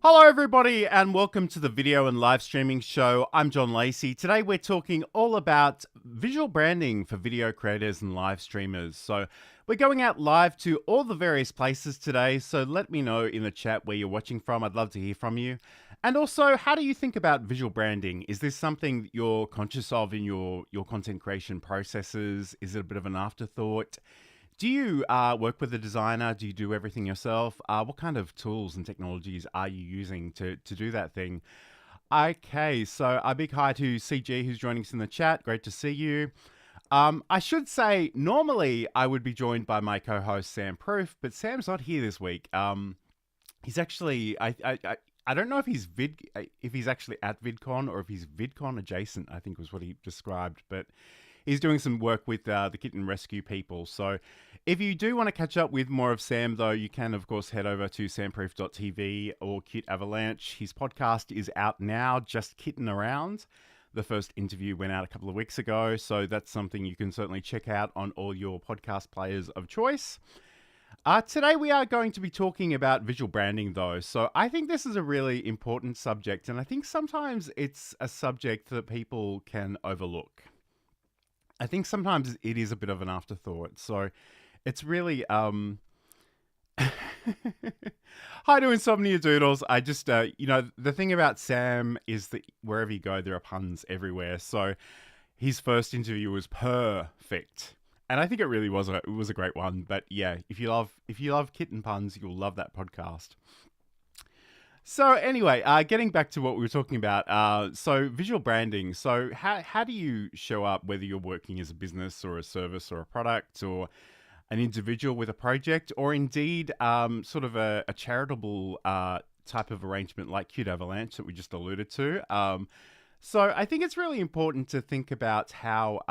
Hello everybody and welcome to the video and live streaming show. I'm John Lacey. Today we're talking all about visual branding for video creators and live streamers. So we're going out live to all the various places today. So let me know in the chat where you're watching from. I'd love to hear from you. And also, how do you think about visual branding? Is this something that you're conscious of in your content creation processes? Is it a bit of an afterthought? Do you work with a designer? Do you do everything yourself? What kind of tools and technologies are you using to do that thing? Okay, so a big hi to CG who's joining us in the chat. Great to see you. I should say, normally I would be joined by my co-host Sam Proof, but Sam's not here this week. He's actually, I don't know if he's actually at VidCon or if he's VidCon adjacent, I think was what he described, but he's doing some work with the kitten rescue people. So if you do want to catch up with more of Sam, though, you can, of course, head over to samproof.tv or Cute Avalanche. His podcast is out now, Just Kitten Around. The first interview went out a couple of weeks ago, so that's something you can certainly check out on all your podcast players of choice. Today we are going to be talking about visual branding, though. So I think this is a really important subject, and I think sometimes it's a subject that people can overlook. I think sometimes it is a bit of an afterthought. So it's really, hi to Insomnia Doodles. I just, the thing about Sam is that wherever you go, there are puns everywhere. So his first interview was perfect. And I think it really was a great one. But yeah, if you love kitten puns, you'll love that podcast. So anyway, getting back to what we were talking about, so visual branding. So how do you show up, whether you're working as a business or a service or a product or an individual with a project, or indeed sort of a charitable type of arrangement like Cute Avalanche that we just alluded to. So I think it's really important to think about how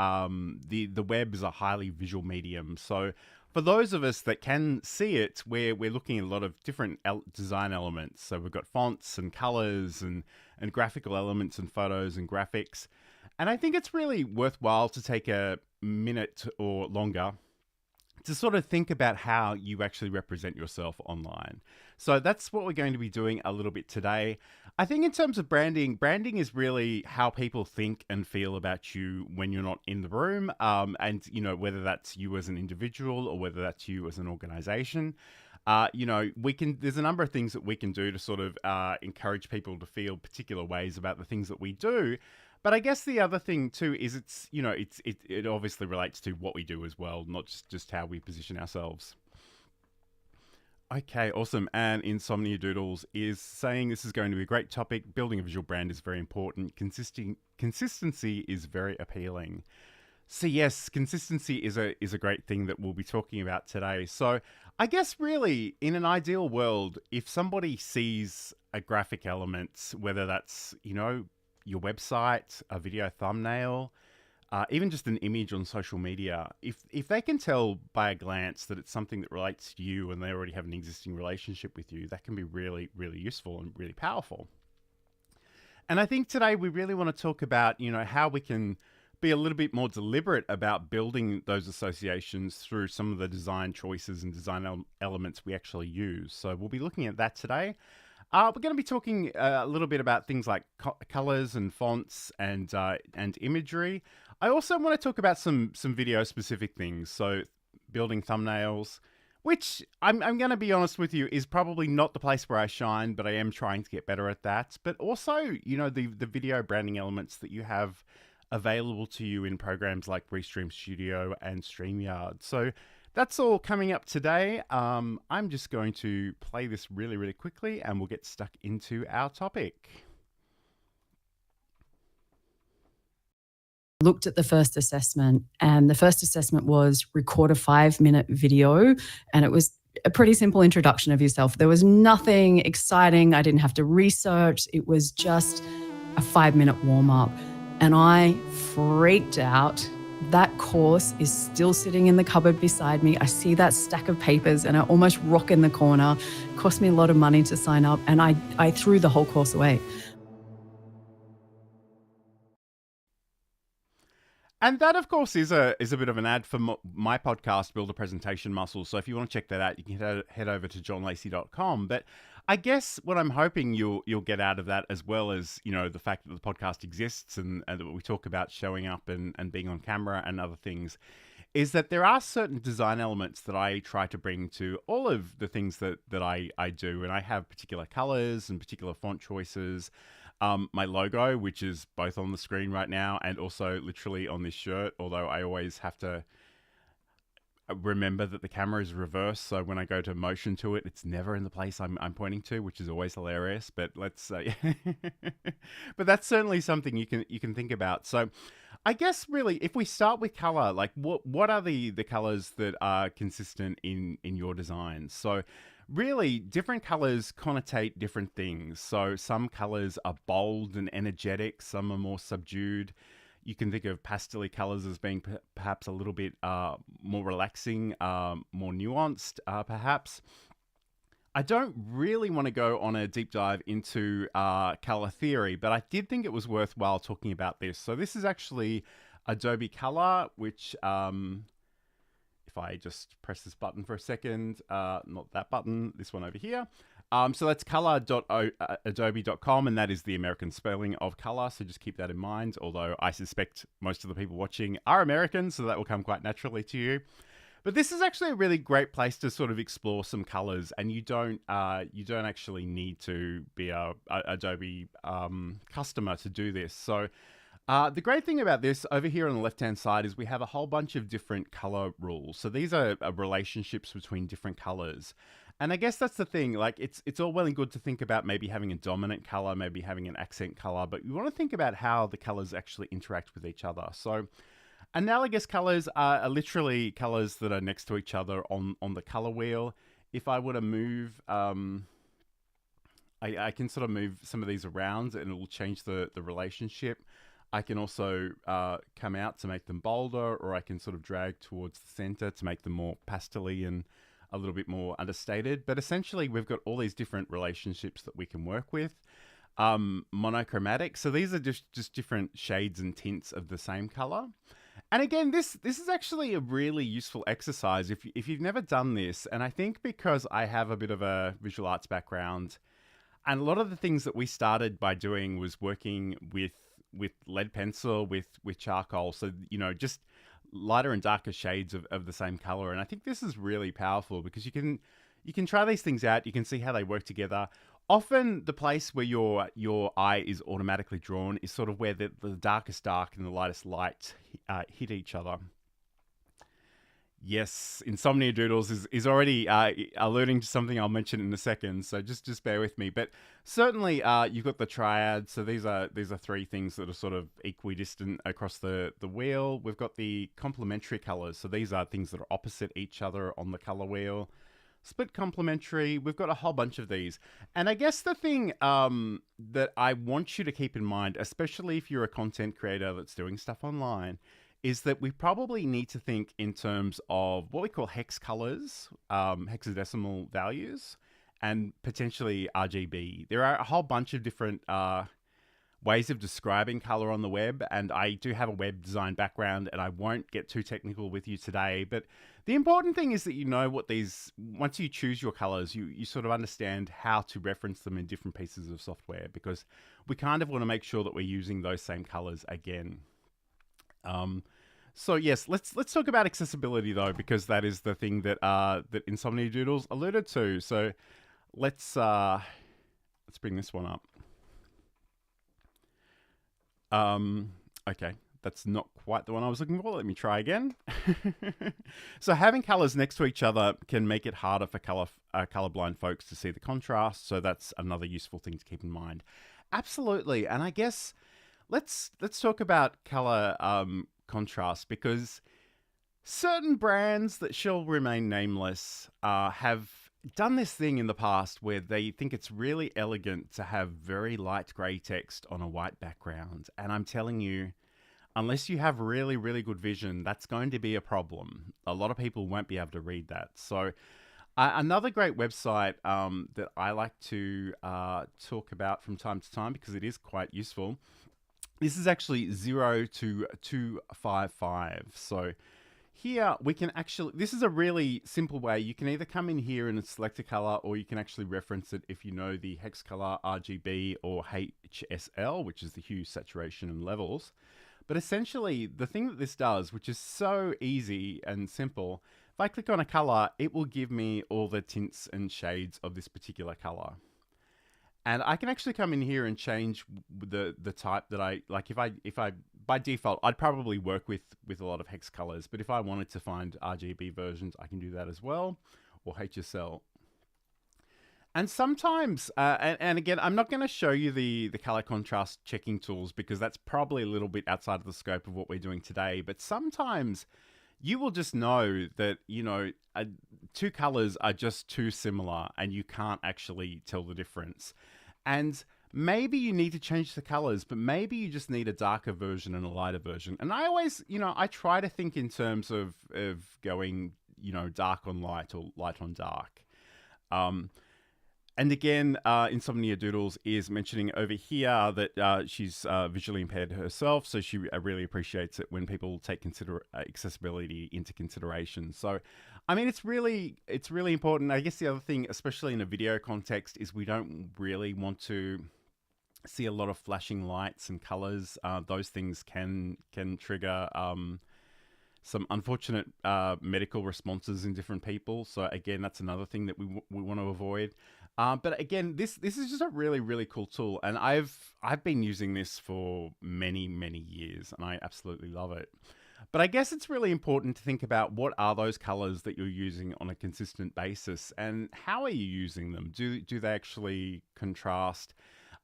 the web is a highly visual medium. So for those of us that can see it, we're looking at a lot of different design elements. So we've got fonts and colors and graphical elements and photos and graphics. And I think it's really worthwhile to take a minute or longer to sort of think about how you actually represent yourself online. So that's what we're going to be doing a little bit today. I think in terms of branding is really how people think and feel about you when you're not in the room. And, whether that's you as an individual or whether that's you as an organization. There's a number of things that we can do to sort of encourage people to feel particular ways about the things that we do. But I guess the other thing too is it obviously relates to what we do as well, not just how we position ourselves. Okay, awesome. And Insomnia Doodles is saying this is going to be a great topic. Building a visual brand is very important. Consistency is very appealing. So yes, consistency is a great thing that we'll be talking about today. So I guess really in an ideal world, if somebody sees a graphic element, whether that's, your website, a video thumbnail, even just an image on social media, if they can tell by a glance that it's something that relates to you and they already have an existing relationship with you, that can be really, really useful and really powerful. And I think today we really want to talk about, how we can be a little bit more deliberate about building those associations through some of the design choices and design elements we actually use. So we'll be looking at that today. We're going to be talking a little bit about things like colors and fonts and imagery. I also want to talk about some video specific things. So building thumbnails, which I'm going to be honest with you is probably not the place where I shine, but I am trying to get better at that. But also, the video branding elements that you have available to you in programs like Restream Studio and StreamYard. So that's all coming up today. I'm just going to play this really, really quickly and we'll get stuck into our topic. Looked at the first assessment, and the first assessment was record a 5-minute video, and it was a pretty simple introduction of yourself. There was nothing exciting. I didn't have to research. It was just a 5-minute warm-up, and I freaked out. That course is still sitting in the cupboard beside me. I see that stack of papers and I almost rock in the corner. It cost me a lot of money to sign up, and I threw the whole course away. And that, of course, is a bit of an ad for my podcast, Build a Presentation Muscle. So if you want to check that out, you can head over to johnlacey.com. But I guess what I'm hoping you'll get out of that, as well as, you know, the fact that the podcast exists and that we talk about showing up and being on camera and other things, is that there are certain design elements that I try to bring to all of the things that I do. And I have particular colors and particular font choices. My logo, which is both on the screen right now and also literally on this shirt, although I always have to remember that the camera is reversed, so when I go to motion to it, it's never in the place I'm pointing to, which is always hilarious. But let's say, but that's certainly something you can think about. So, I guess really, if we start with color, like what are the colors that are consistent in your designs? So, really, different colors connotate different things. So, some colors are bold and energetic, some are more subdued. You can think of pastel colors as being perhaps a little bit more relaxing, more nuanced, perhaps. I don't really want to go on a deep dive into color theory, but I did think it was worthwhile talking about this. So this is actually Adobe Color, which if I just press this button for a second, not that button, this one over here. So that's color.adobe.com, and that is the American spelling of color. So just keep that in mind, although I suspect most of the people watching are American, so that will come quite naturally to you. But this is actually a really great place to sort of explore some colors, and you don't actually need to be a Adobe customer to do this. So the great thing about this over here on the left-hand side is we have a whole bunch of different color rules. So these are relationships between different colors. And I guess that's the thing, like it's all well and good to think about maybe having a dominant color, maybe having an accent color, but you want to think about how the colors actually interact with each other. So analogous colors are literally colors that are next to each other on the color wheel. If I were to move, I can sort of move some of these around and it will change the relationship. I can also come out to make them bolder, or I can sort of drag towards the center to make them more pastel-y and a little bit more understated. But essentially, we've got all these different relationships that we can work with. Monochromatic, so these are just different shades and tints of the same color. And again, this is actually a really useful exercise if you've never done this. And I think because I have a bit of a visual arts background, and a lot of the things that we started by doing was working with lead pencil, with charcoal. So, you know, just lighter and darker shades of the same color. And I think this is really powerful because you can try these things out. You can see how they work together. Often the place where your eye is automatically drawn is sort of where the darkest dark and the lightest light hit each other. Yes, Insomnia Doodles is already alluding to something I'll mention in a second, so just bear with me. But certainly, you've got the triad. So these are three things that are sort of equidistant across the wheel. We've got the complementary colors. So these are things that are opposite each other on the color wheel. Split complementary. We've got a whole bunch of these. And I guess the thing that I want you to keep in mind, especially if you're a content creator that's doing stuff online, is that we probably need to think in terms of what we call hex colors, hexadecimal values, and potentially RGB. There are a whole bunch of different ways of describing color on the web, and I do have a web design background, and I won't get too technical with you today, but the important thing is that you know what these, once you choose your colors, you sort of understand how to reference them in different pieces of software, because we kind of want to make sure that we're using those same colors again. So yes, let's talk about accessibility though, because that is the thing that that Insomnia Doodles alluded to. So let's bring this one up. Okay, that's not quite the one I was looking for. Let me try again. So having colors next to each other can make it harder for colorblind folks to see the contrast. So that's another useful thing to keep in mind. Absolutely, and I guess let's talk about color contrast, because certain brands that shall remain nameless have done this thing in the past where they think it's really elegant to have very light grey text on a white background. And I'm telling you, unless you have really, really good vision, that's going to be a problem. A lot of people won't be able to read that. So another great website that I like to talk about from time to time, because it is quite useful, this is actually 0 to 255. So here we can actually, this is a really simple way. You can either come in here and select a color, or you can actually reference it if you know the hex color, RGB, or HSL, which is the hue, saturation, and levels. But essentially, the thing that this does, which is so easy and simple, if I click on a color, it will give me all the tints and shades of this particular color. And I can actually come in here and change the type that I like. If I by default, I'd probably work with a lot of hex colors, but if I wanted to find RGB versions, I can do that as well, or HSL. And sometimes, and again, I'm not going to show you the color contrast checking tools because that's probably a little bit outside of the scope of what we're doing today. But sometimes you will just know that, you know, two colors are just too similar and you can't actually tell the difference. And maybe you need to change the colors, but maybe you just need a darker version and a lighter version. And I always, you know, I try to think in terms of going, you know, dark on light or light on dark. And again, Insomnia Doodles is mentioning over here that she's visually impaired herself, so she really appreciates it when people take accessibility into consideration. So, I mean, it's really important. I guess the other thing, especially in a video context, is we don't really want to see a lot of flashing lights and colors. Those things can trigger some unfortunate medical responses in different people. So again, that's another thing that we want to avoid. But again, this is just a really cool tool, and I've been using this for many years, and I absolutely love it. But I guess it's really important to think about what are those colors that you're using on a consistent basis, and how are you using them? Do they actually contrast?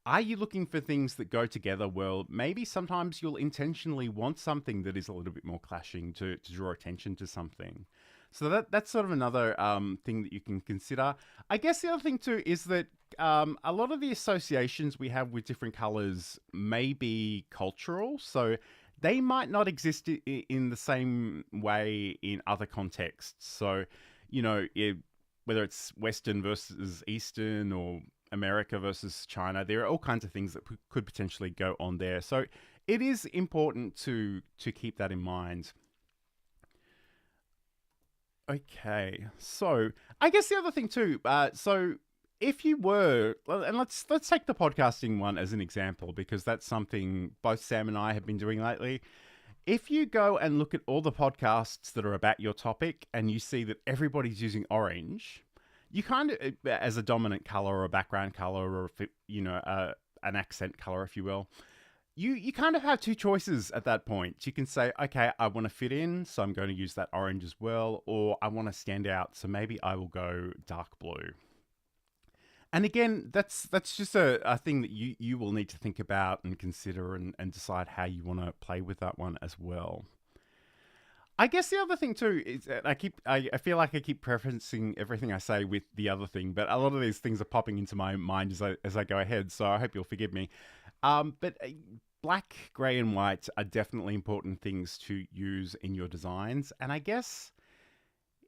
Are you looking for things that go together well? Maybe sometimes you'll intentionally want something that is a little bit more clashing to draw attention to something. So that's sort of another thing that you can consider. I guess the other thing too is that a lot of the associations we have with different colors may be cultural. So they might not exist in the same way in other contexts. So, you know, whether it's Western versus Eastern or America versus China, there are all kinds of things that could potentially go on there. So it is important to keep that in mind. Okay, so I guess the other thing too, so if you were, and let's take the podcasting one as an example, because that's something both Sam and I have been doing lately. If you go and look at all the podcasts that are about your topic and you see that everybody's using orange, you kind of, as a dominant color or a background color, or, you know, an accent color, if you will, you kind of have two choices at that point. You can say, okay, I want to fit in, so I'm going to use that orange as well, or I want to stand out, so maybe I will go dark blue. And again, that's just a thing that you will need to think about and consider and decide how you want to play with that one as well. I guess the other thing too is I feel like I keep preferencing everything I say with the other thing, but a lot of these things are popping into my mind as I go ahead, so I hope you'll forgive me. But black, grey, and white are definitely important things to use in your designs. And I guess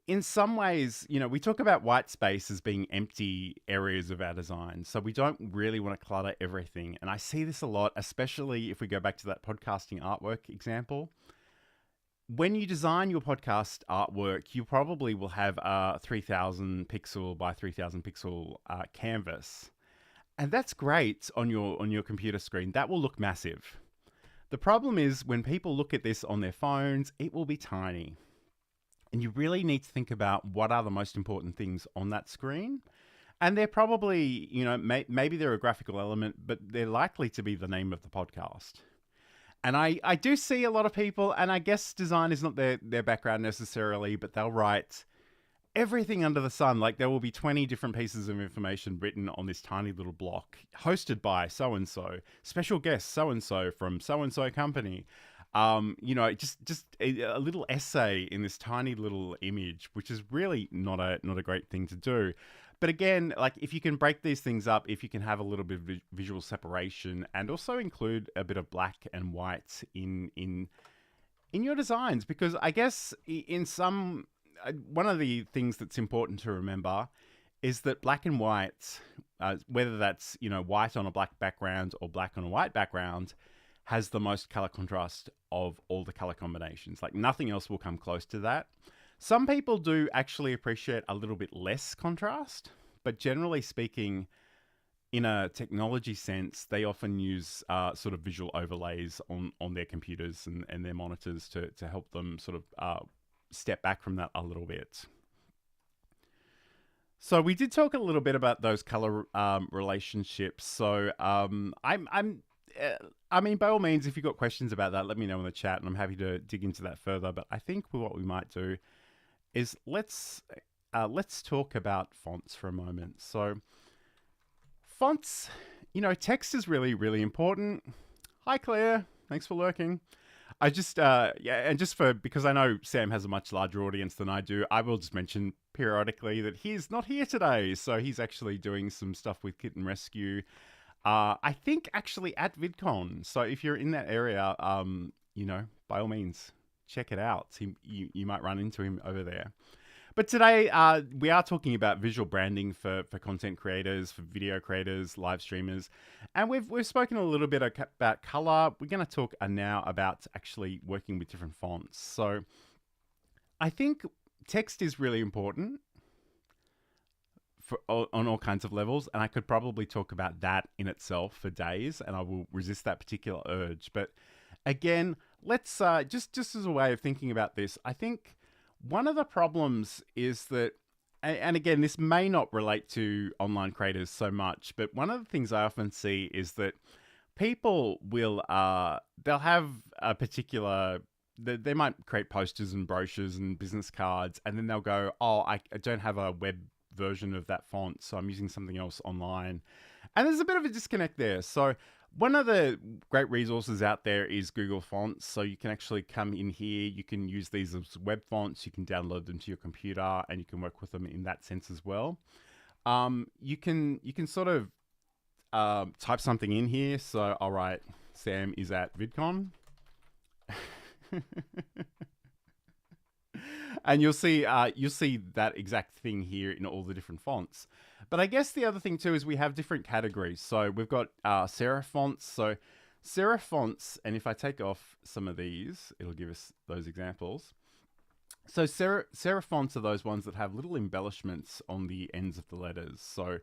in some ways, you know, we talk about white space as being empty areas of our design. So we don't really want to clutter everything. And I see this a lot, especially if we go back to that podcasting artwork example. When you design your podcast artwork, you probably will have a 3000 pixel by 3000 pixel canvas. And that's great on your computer screen. That will look massive. The problem is when people look at this on their phones, it will be tiny. And you really need to think about what are the most important things on that screen. And they're probably, you know, maybe they're a graphical element, but they're likely to be the name of the podcast. And I do see a lot of people, and I guess design is not their background necessarily, but they'll write everything under the sun. Like there will be 20 different pieces of information written on this tiny little block, hosted by so-and-so, special guest so-and-so from so-and-so company. You know, just a little essay in this tiny little image, which is really not a great thing to do. But again, like if you can break these things up, if you can have a little bit of visual separation and also include a bit of black and white in your designs, because I guess in some, one of the things that's important to remember is that black and white, whether that's, you know, white on a black background or black on a white background, has the most color contrast of all the color combinations. Like nothing else will come close to that. Some people do actually appreciate a little bit less contrast, but generally speaking, in a technology sense, they often use sort of visual overlays on their computers and their monitors to help them sort of step back from that a little bit. So we did talk a little bit about those color relationships. So I mean, by all means, if you've got questions about that, let me know in the chat, and I'm happy to dig into that further. But I think what we might do is let's talk about fonts for a moment. So fonts, you know, text is really, really important. Hi, Claire. Thanks for lurking. I just, and just because I know Sam has a much larger audience than I do, I will just mention periodically that he's not here today. So he's actually doing some stuff with Kitten Rescue. I think actually at VidCon. So if you're in that area, you know, by all means, check it out. You might run into him over there. But today, we are talking about visual branding for content creators, for video creators, live streamers. And we've spoken a little bit about color. We're going to talk now about actually working with different fonts. So I think text is really important on all kinds of levels. And I could probably talk about that in itself for days, and I will resist that particular urge. But again, let's just as a way of thinking about this, I think one of the problems is that, and again, this may not relate to online creators so much, but one of the things I often see is that people will, they'll have a particular, they might create posters and brochures and business cards, and then they'll go, oh, I don't have a web version of that font, so I'm using something else online. And there's a bit of a disconnect there. So one of the great resources out there is Google Fonts. So you can actually come in here, you can use these as web fonts, you can download them to your computer, and you can work with them in that sense as well. You can sort of type something in here. So all right, Sam is at VidCon. And you'll see that exact thing here in all the different fonts. But I guess the other thing too is we have different categories. So we've got serif fonts. So serif fonts, and if I take off some of these, it'll give us those examples. So serif fonts are those ones that have little embellishments on the ends of the letters. So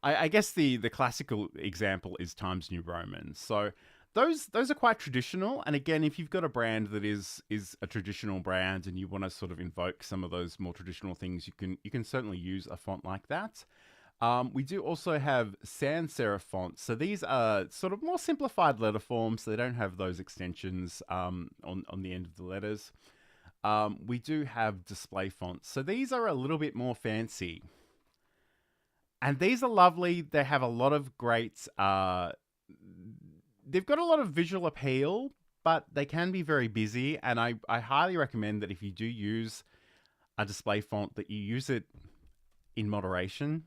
I guess the classical example is Times New Roman. So those are quite traditional. And again, if you've got a brand that is a traditional brand and you want to sort of invoke some of those more traditional things, you can certainly use a font like that. We do also have sans serif fonts. So these are sort of more simplified letter forms. So they don't have those extensions on the end of the letters. We do have display fonts. So these are a little bit more fancy. And these are lovely. They have a lot of great... they've got a lot of visual appeal, but they can be very busy. And I highly recommend that if you do use a display font, that you use it in moderation.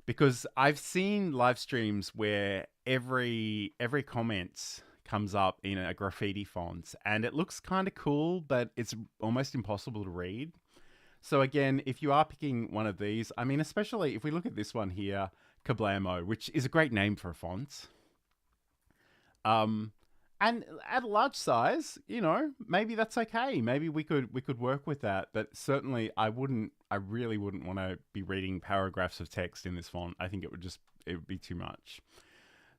Because I've seen live streams where every comment comes up in a graffiti font, and it looks kind of cool, but it's almost impossible to read. So again, if you are picking one of these, I mean, especially if we look at this one here, Kablamo, which is a great name for a font. And at a large size, you know, maybe that's okay. Maybe we could work with that. But certainly I really wouldn't want to be reading paragraphs of text in this font. I think it would be too much.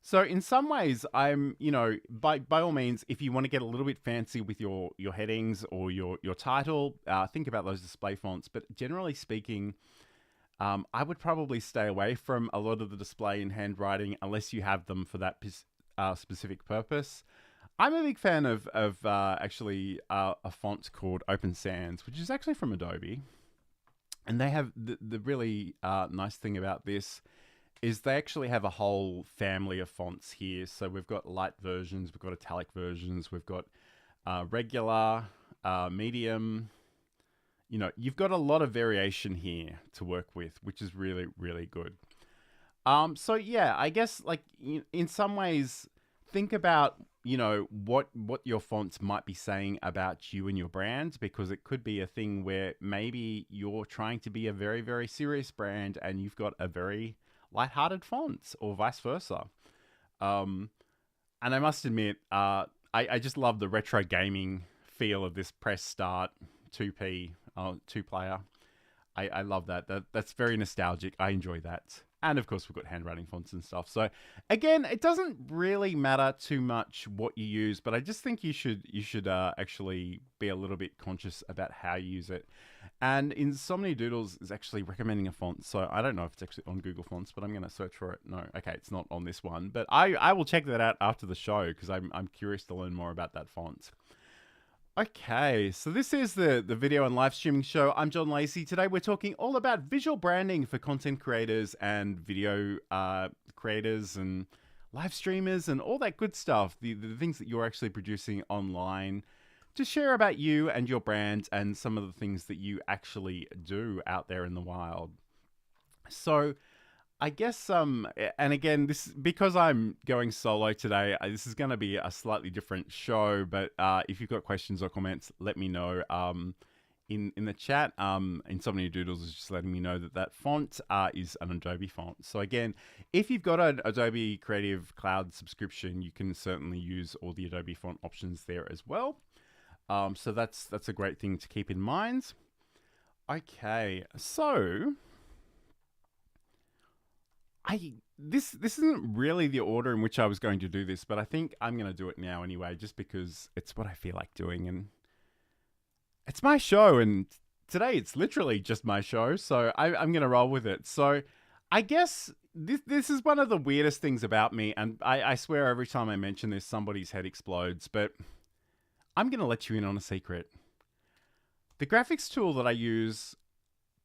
So in some ways, I'm, you know, by all means, if you want to get a little bit fancy with your headings or your title, think about those display fonts. But generally speaking, I would probably stay away from a lot of the display and handwriting unless you have them for that specific purpose. I'm a big fan of actually a font called Open Sans, which is actually from Adobe. And they have the really nice thing about this is they actually have a whole family of fonts here. So we've got light versions, we've got italic versions, we've got regular, medium. You know, you've got a lot of variation here to work with, which is really, really good. So yeah, I guess like in some ways, think about, you know, what your fonts might be saying about you and your brand, because it could be a thing where maybe you're trying to be a very, very serious brand and you've got a very lighthearted font, or vice versa. And I must admit, I just love the retro gaming feel of this press start 2P, 2-player. I love that. That's very nostalgic. I enjoy that. And of course, we've got handwriting fonts and stuff. So again, it doesn't really matter too much what you use, but I just think you should actually be a little bit conscious about how you use it. And Insomnia Doodles is actually recommending a font, so I don't know if it's actually on Google Fonts, but I'm going to search for it. No, okay, it's not on this one, but I will check that out after the show because I'm curious to learn more about that font. Okay, so this is the video and live streaming show. I'm John Lacey. Today we're talking all about visual branding for content creators and video creators and live streamers and all that good stuff. The things that you're actually producing online to share about you and your brand and some of the things that you actually do out there in the wild. So I guess, and again, this because I'm going solo today, this is going to be a slightly different show. But if you've got questions or comments, let me know in the chat. Insomnia Doodles is just letting me know that font is an Adobe font. So again, if you've got an Adobe Creative Cloud subscription, you can certainly use all the Adobe font options there as well. So that's a great thing to keep in mind. Okay, so this isn't really the order in which I was going to do this, but I think I'm going to do it now anyway, just because it's what I feel like doing, and it's my show, and today it's literally just my show, so I'm going to roll with it. So I guess this is one of the weirdest things about me, and I swear every time I mention this, somebody's head explodes, but I'm going to let you in on a secret. The graphics tool that I use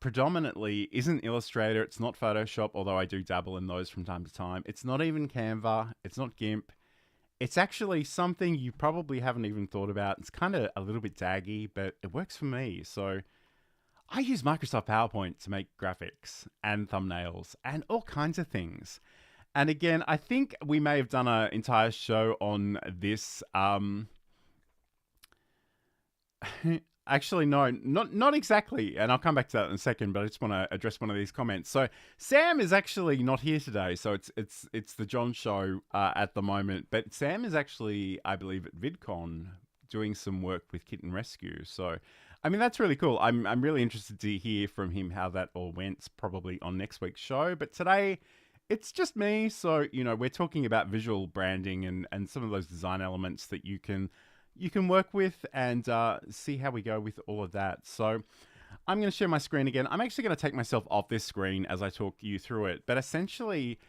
predominantly isn't Illustrator, it's not Photoshop, although I do dabble in those from time to time. It's not even Canva, it's not GIMP. It's actually something you probably haven't even thought about. It's kind of a little bit daggy, but it works for me. So I use Microsoft PowerPoint to make graphics and thumbnails and all kinds of things. And again, I think we may have done an entire show on this. Actually, no, not exactly. And I'll come back to that in a second, but I just want to address one of these comments. So Sam is actually not here today. So it's the John show at the moment. But Sam is actually, I believe, at VidCon doing some work with Kitten Rescue. So, I mean, that's really cool. I'm really interested to hear from him how that all went, probably on next week's show. But today, it's just me. So, you know, we're talking about visual branding and some of those design elements that you can work with and see how we go with all of that. So I'm going to share my screen again. I'm actually going to take myself off this screen as I talk you through it. But essentially,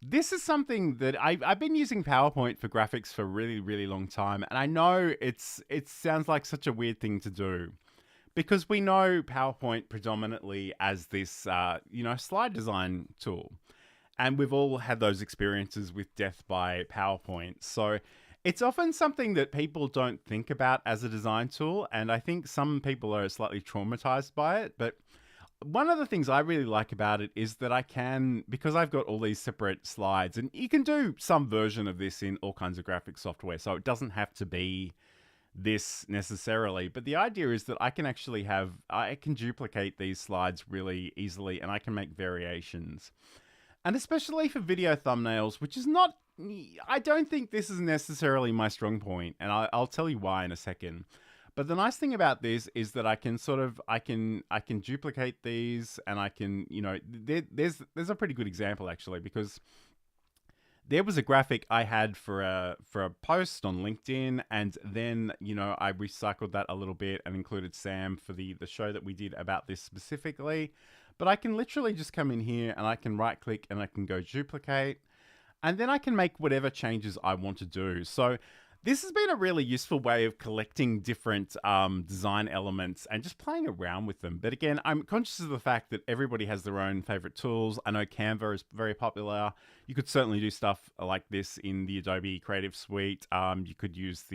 this is something that I've been using PowerPoint for graphics for a really, really long time. And I know it sounds like such a weird thing to do because we know PowerPoint predominantly as this, slide design tool. And we've all had those experiences with death by PowerPoint. So it's often something that people don't think about as a design tool, and I think some people are slightly traumatized by it. But one of the things I really like about it is that I can, because I've got all these separate slides, and you can do some version of this in all kinds of graphic software, so it doesn't have to be this necessarily. But the idea is that I can duplicate these slides really easily, and I can make variations. And especially for video thumbnails, which is not, I don't think this is necessarily my strong point, and I'll tell you why in a second. But the nice thing about this is that I can duplicate these, and I can, there's a pretty good example actually, because there was a graphic I had for a post on LinkedIn, and then, I recycled that a little bit and included Sam for the show that we did about this specifically. But I can literally just come in here and I can right click and I can go duplicate, and then I can make whatever changes I want to do. So this has been a really useful way of collecting different design elements and just playing around with them. But again, I'm conscious of the fact that everybody has their own favorite tools. I know Canva is very popular. You could certainly do stuff like this in the Adobe Creative Suite. You could use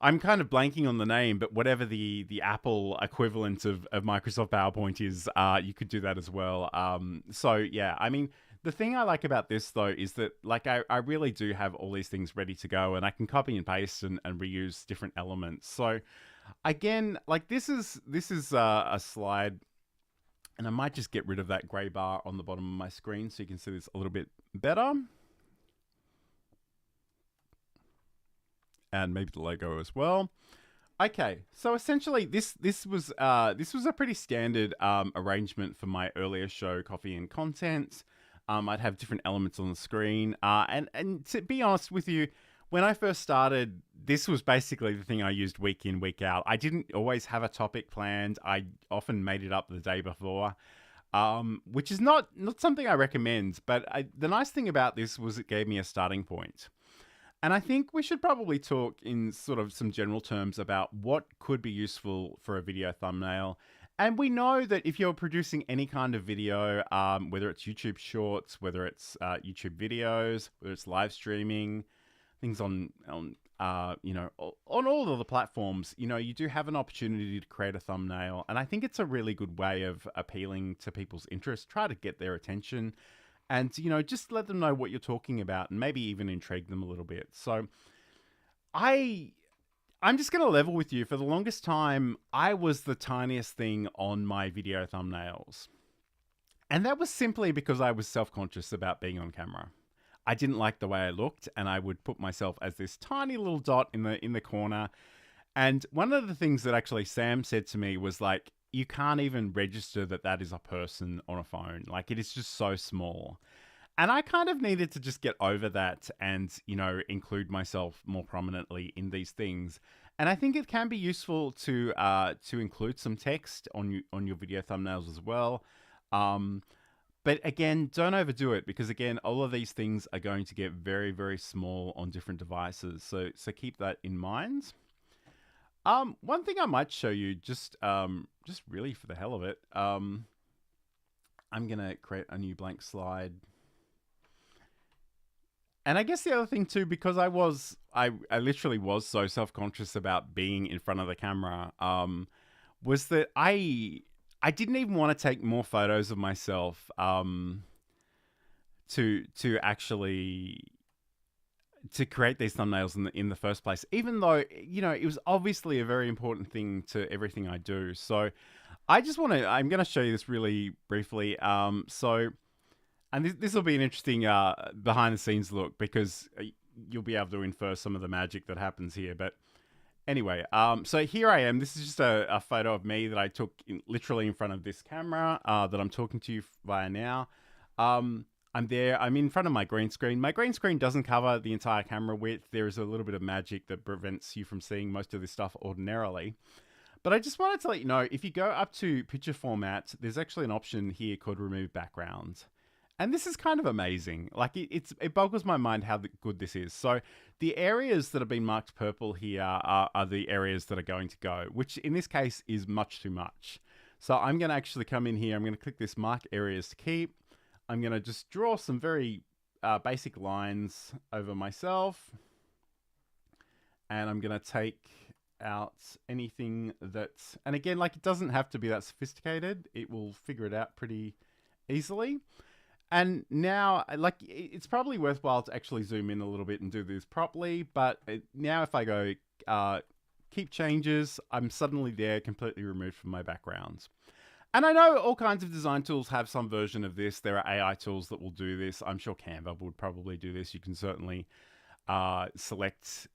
I'm kind of blanking on the name, but whatever the Apple equivalent of Microsoft PowerPoint is, you could do that as well. So yeah, I mean, the thing I like about this though is that I really do have all these things ready to go, and I can copy and paste and reuse different elements. So again, this is a slide, and I might just get rid of that gray bar on the bottom of my screen so you can see this a little bit better. and maybe the logo as well. Okay, so essentially, this was a pretty standard arrangement for my earlier show, Coffee and Content. I'd have different elements on the screen, and to be honest with you, when I first started, this was basically the thing I used week in, week out. I didn't always have a topic planned. I often made it up the day before, which is not something I recommend. But the nice thing about this was it gave me a starting point. And I think we should probably talk in sort of some general terms about what could be useful for a video thumbnail. And we know that if you're producing any kind of video, whether it's YouTube Shorts, whether it's YouTube videos, whether it's live streaming, things on all of the platforms, you do have an opportunity to create a thumbnail. And I think it's a really good way of appealing to people's interest. Try to get their attention. And, just let them know what you're talking about and maybe even intrigue them a little bit. So I'm just going to level with you. For the longest time, I was the tiniest thing on my video thumbnails. And that was simply because I was self-conscious about being on camera. I didn't like the way I looked, and I would put myself as this tiny little dot in the corner. And one of the things that actually Sam said to me was like, you can't even register that is a person on a phone. Like, it is just so small. And I kind of needed to just get over that and, include myself more prominently in these things. And I think it can be useful to include some text on your video thumbnails as well. But again, don't overdo it, because again, all of these things are going to get very, very small on different devices. So keep that in mind. One thing I might show you, just really for the hell of it, I'm gonna create a new blank slide. And I guess the other thing too, because I literally was so self-conscious about being in front of the camera, was that I didn't even want to take more photos of myself to actually to create these thumbnails in the first place, even though, it was obviously a very important thing to everything I do. So I'm going to show you this really briefly. And this will be an interesting behind the scenes look, because you'll be able to infer some of the magic that happens here. But anyway, so here I am. This is just a photo of me that I took literally in front of this camera that I'm talking to you via now. I'm there. I'm in front of my green screen. My green screen doesn't cover the entire camera width. There is a little bit of magic that prevents you from seeing most of this stuff ordinarily. But I just wanted to let you know, if you go up to picture format, there's actually an option here called remove background. And this is kind of amazing. Like, it boggles my mind how good this is. So the areas that have been marked purple here are the areas that are going to go, which in this case is much too much. So I'm going to actually come in here. I'm going to click this mark areas to keep. I'm going to just draw some very basic lines over myself. And I'm going to take out anything that's, and again, like, it doesn't have to be that sophisticated. It will figure it out pretty easily. And now, like, it's probably worthwhile to actually zoom in a little bit and do this properly. But now if I go keep changes, I'm suddenly there, completely removed from my backgrounds. And I know all kinds of design tools have some version of this. There are AI tools that will do this. I'm sure Canva would probably do this. You can certainly select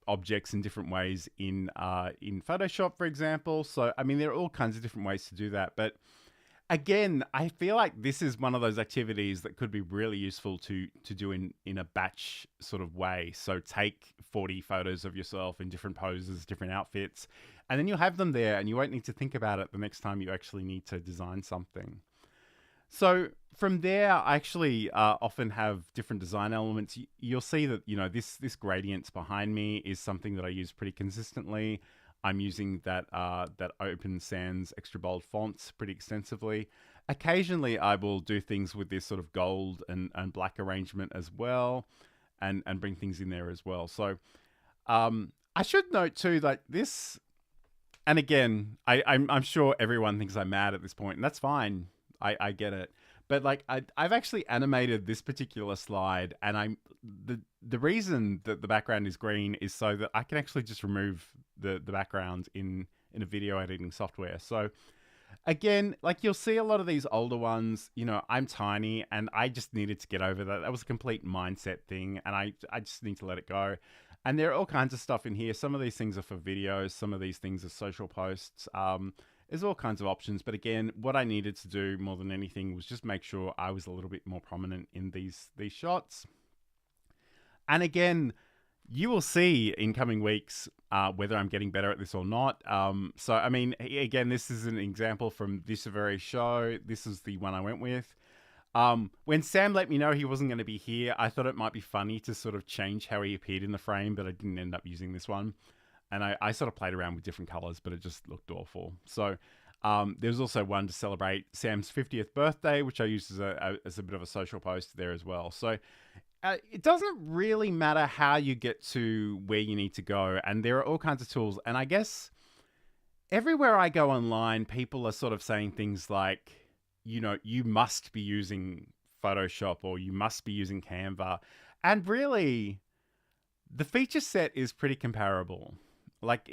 objects in different ways in Photoshop, for example. So, I mean, there are all kinds of different ways to do that. But again, I feel like this is one of those activities that could be really useful to do in a batch sort of way. So take 40 photos of yourself in different poses, different outfits, and then you'll have them there and you won't need to think about it the next time you actually need to design something. So from there, I actually often have different design elements. You'll see that, this gradients behind me is something that I use pretty consistently. I'm using that Open Sans extra bold fonts pretty extensively. Occasionally, I will do things with this sort of gold and black arrangement as well, and bring things in there as well. So I should note too that this, and again, I'm sure everyone thinks I'm mad at this point, and that's fine. I get it. But like, I've actually animated this particular slide, and the reason that the background is green is so that I can actually just remove the background in a video editing software. So again, like you'll see a lot of these older ones, you know, I'm tiny and I just needed to get over that. That was a complete mindset thing and I just need to let it go. And there are all kinds of stuff in here. Some of these things are for videos, some of these things are social posts. There's all kinds of options. But again, what I needed to do more than anything was just make sure I was a little bit more prominent in these shots. And again, you will see in coming weeks whether I'm getting better at this or not. So, I mean, again, this is an example from this very show. This is the one I went with. When Sam let me know he wasn't going to be here, I thought it might be funny to sort of change how he appeared in the frame, but I didn't end up using this one. And I sort of played around with different colors, but it just looked awful. So there was also one to celebrate Sam's 50th birthday, which I used as a bit of a social post there as well. So it doesn't really matter how you get to where you need to go. And there are all kinds of tools. And I guess everywhere I go online, people are sort of saying things like, you know, you must be using Photoshop or you must be using Canva. And really, the feature set is pretty comparable. Like,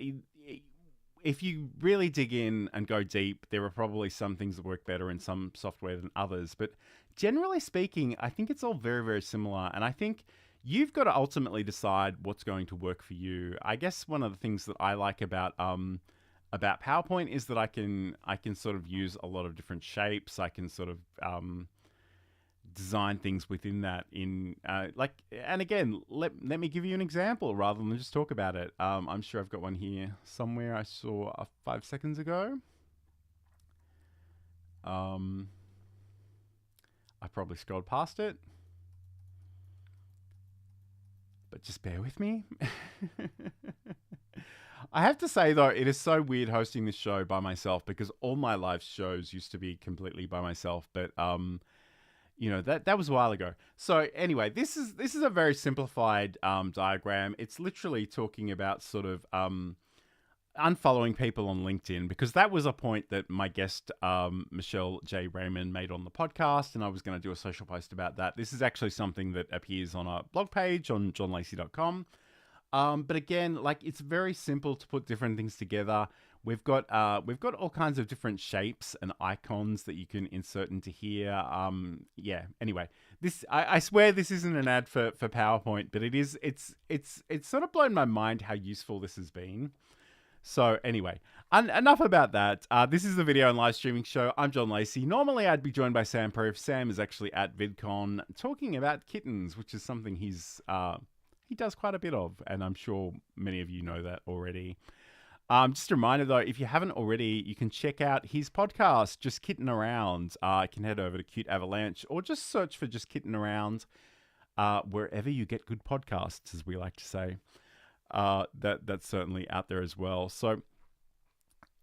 if you really dig in and go deep, there are probably some things that work better in some software than others. But generally speaking, I think it's all very, very similar. And I think you've got to ultimately decide what's going to work for you. I guess one of the things that I like about PowerPoint is that I can sort of use a lot of different shapes. I can sort of design things within that in and again, let me give you an example rather than just talk about it. I'm sure I've got one here somewhere I saw 5 seconds ago. I probably scrolled past it, but just bear with me. I have to say though, it is so weird hosting this show by myself because all my live shows used to be completely by myself, but you know, that was a while ago. So anyway, this is a very simplified diagram. It's literally talking about sort of unfollowing people on LinkedIn, because that was a point that my guest Michelle J. Raymond made on the podcast, and I was going to do a social post about that. This is actually something that appears on a blog page on johnlacey.com. But again, like, it's very simple to put different things together. We've got all kinds of different shapes and icons that you can insert into here. Yeah. Anyway, this I swear this isn't an ad for PowerPoint, but it's sort of blown my mind how useful this has been. So anyway, enough about that. This is the video and live streaming show. I'm John Lacey. Normally I'd be joined by Sam Proof. Sam is actually at VidCon talking about kittens, which is something he does quite a bit of, and I'm sure many of you know that already. Just a reminder though, if you haven't already, you can check out his podcast, Just Kitten Around. You can head over to Cute Avalanche or just search for Just Kitten Around wherever you get good podcasts, as we like to say. That's certainly out there as well. So,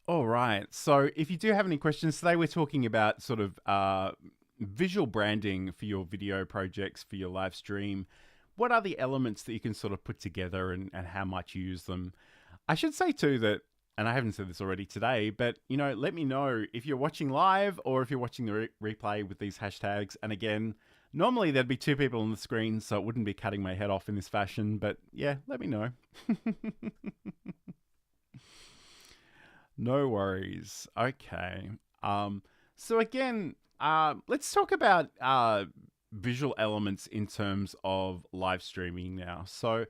all right. So if you do have any questions, today we're talking about sort of visual branding for your video projects, for your live stream. What are the elements that you can sort of put together and how much you use them? I should say too that, and I haven't said this already today, but, you know, let me know if you're watching live or if you're watching the replay with these hashtags. And again, normally there'd be 2 people on the screen, so it wouldn't be cutting my head off in this fashion, but yeah, let me know. No worries. Okay. So again, let's talk about visual elements in terms of live streaming now. So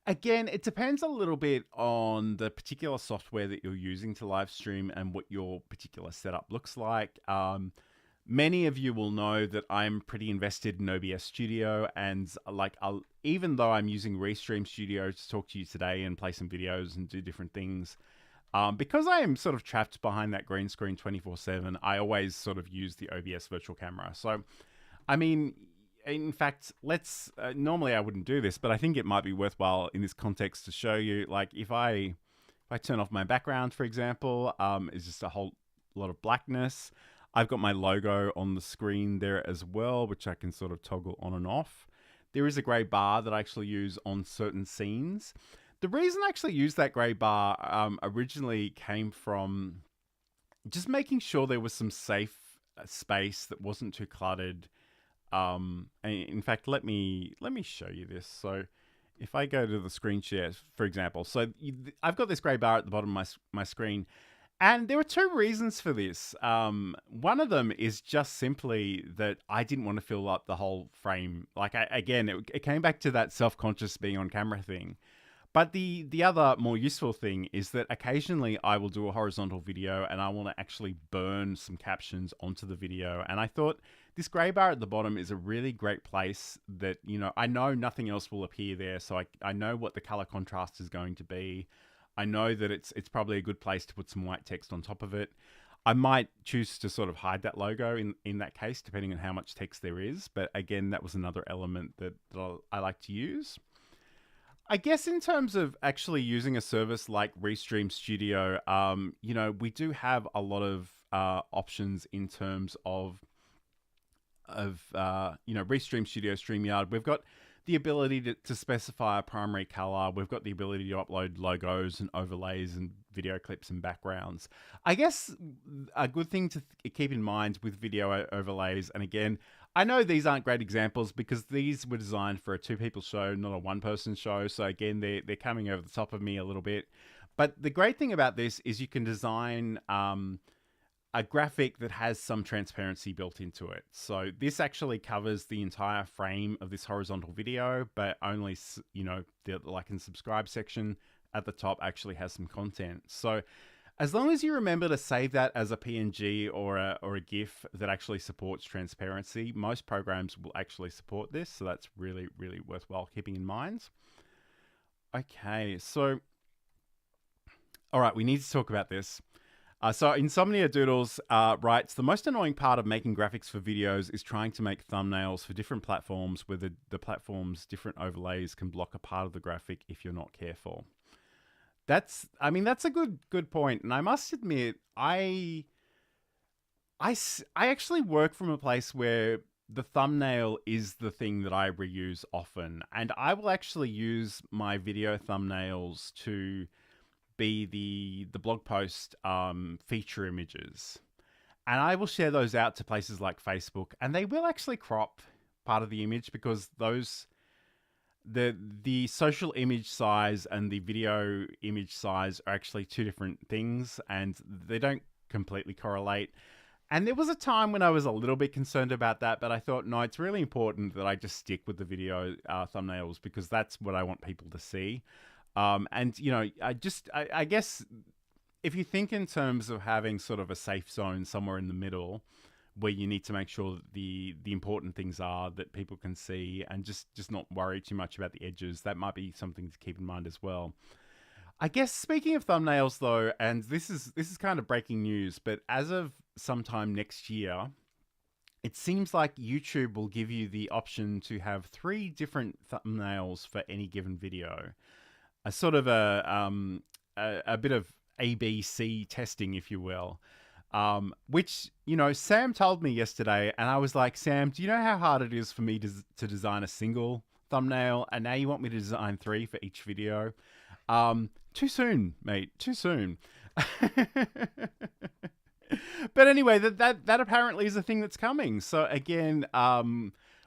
again, it depends a little bit on the particular software that you're using to live stream and what your particular setup looks like. Many of you will know that I'm pretty invested in OBS Studio, and even though I'm using Restream Studio to talk to you today and play some videos and do different things, because I am sort of trapped behind that green screen 24/7, I always sort of use the OBS virtual camera. So, I mean, in fact, normally I wouldn't do this, but I think it might be worthwhile in this context to show you, like, if I turn off my background, for example, it's just a whole lot of blackness. I've got my logo on the screen there as well, which I can sort of toggle on and off. There is a gray bar that I actually use on certain scenes. The reason I actually use that gray bar originally came from just making sure there was some safe space that wasn't too cluttered. In fact, let me show you this. So if I go to the screen share, for example, so I've got this gray bar at the bottom of my screen, And there were two reasons for this. One of them is just simply that I didn't want to fill up the whole frame. Like, again, it came back to that self-conscious being on camera thing. But the other more useful thing is that occasionally I will do a horizontal video and I want to actually burn some captions onto the video. And I thought this grey bar at the bottom is a really great place that, you know, I know nothing else will appear there. So I know what the color contrast is going to be. I know that it's probably a good place to put some white text on top of it. I might choose to sort of hide that logo in that case, depending on how much text there is. But again, that was another element that I like to use. I guess in terms of actually using a service like Restream Studio, you know, we do have a lot of options in terms of you know, Restream Studio, StreamYard. We've got the ability to specify a primary color. We've got the ability to upload logos and overlays and video clips and backgrounds. I guess a good thing to keep in mind with video overlays, and again, I know these aren't great examples because these were designed for a two-people show, not a one-person show. So again, they're coming over the top of me a little bit. But the great thing about this is you can design a graphic that has some transparency built into it. So this actually covers the entire frame of this horizontal video, but only, you know, the like and subscribe section at the top actually has some content. So as long as you remember to save that as a PNG or a GIF that actually supports transparency, most programs will actually support this. So that's really, really worthwhile keeping in mind. Okay, so, all right, we need to talk about this. So Insomnia Doodles writes, the most annoying part of making graphics for videos is trying to make thumbnails for different platforms where the platform's different overlays can block a part of the graphic if you're not careful. That's a good point. And I must admit, I actually work from a place where the thumbnail is the thing that I reuse often. And I will actually use my video thumbnails to be the blog post feature images, and I will share those out to places like Facebook, and they will actually crop part of the image because those the social image size and the video image size are actually two different things, and they don't completely correlate. And there was a time when I was a little bit concerned about that, but I thought, no, it's really important that I just stick with the video thumbnails because that's what I want people to see. And, you know, I guess if you think in terms of having sort of a safe zone somewhere in the middle where you need to make sure that the important things are that people can see and just not worry too much about the edges, that might be something to keep in mind as well. I guess speaking of thumbnails though, and this is kind of breaking news, but as of sometime next year, it seems like YouTube will give you the option to have 3 different thumbnails for any given video. A sort of a bit of ABC testing, if you will, which, you know, Sam told me yesterday, and I was like, Sam, do you know how hard it is for me to design a single thumbnail, and now you want me to design 3 for each video? Too soon, mate, too soon. But anyway, that apparently is a thing that's coming. So again,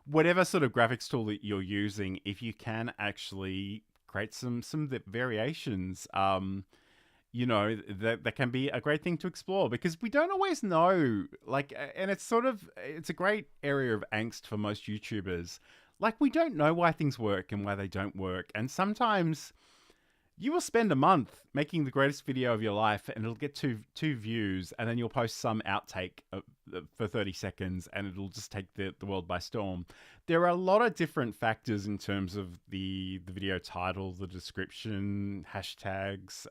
whatever sort of graphics tool that you're using, if you can actually create some variations, you know, that can be a great thing to explore because we don't always know, like, and it's a great area of angst for most YouTubers. Like, we don't know why things work and why they don't work. And sometimes you will spend a month making the greatest video of your life and it'll get two views, and then you'll post some outtake for 30 seconds and it'll just take the world by storm. There are a lot of different factors in terms of the video title, the description, hashtags,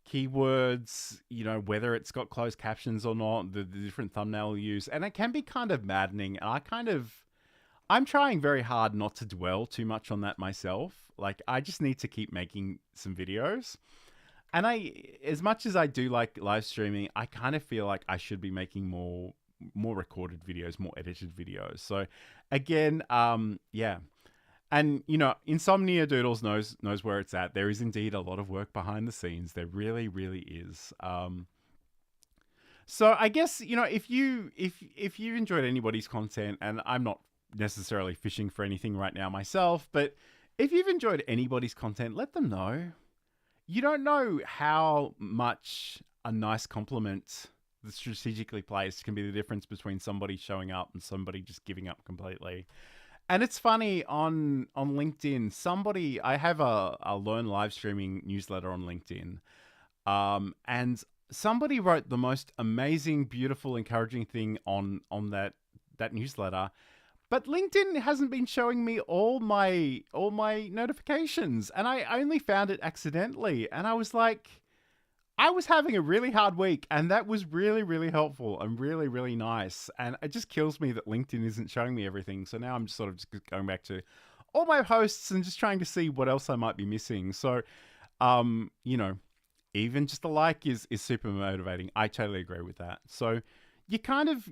keywords, you know, whether it's got closed captions or not, the different thumbnail you use, and it can be kind of maddening. And I'm trying very hard not to dwell too much on that myself. Like, I just need to keep making some videos. And as much as I do like live streaming, I kind of feel like I should be making more recorded videos, more edited videos. So again, yeah. And, you know, Insomnia Doodles knows where it's at. There is indeed a lot of work behind the scenes. There really, really is. So I guess, you know, if you've enjoyed anybody's content, and I'm not necessarily fishing for anything right now myself, but if you've enjoyed anybody's content, let them know. you don't know how much a nice compliment that's strategically placed can be the difference between somebody showing up and somebody just giving up completely. And it's funny on LinkedIn, I have a Learn live streaming newsletter on LinkedIn. And somebody wrote the most amazing, beautiful, encouraging thing on that newsletter. But LinkedIn hasn't been showing me all my notifications, and I only found it accidentally. And I was like, I was having a really hard week, and that was really, really helpful and really, really nice. And it just kills me that LinkedIn isn't showing me everything. So now I'm just sort of just going back to all my posts and just trying to see what else I might be missing. So, you know, even just a like is super motivating. I totally agree with that. So you kind of,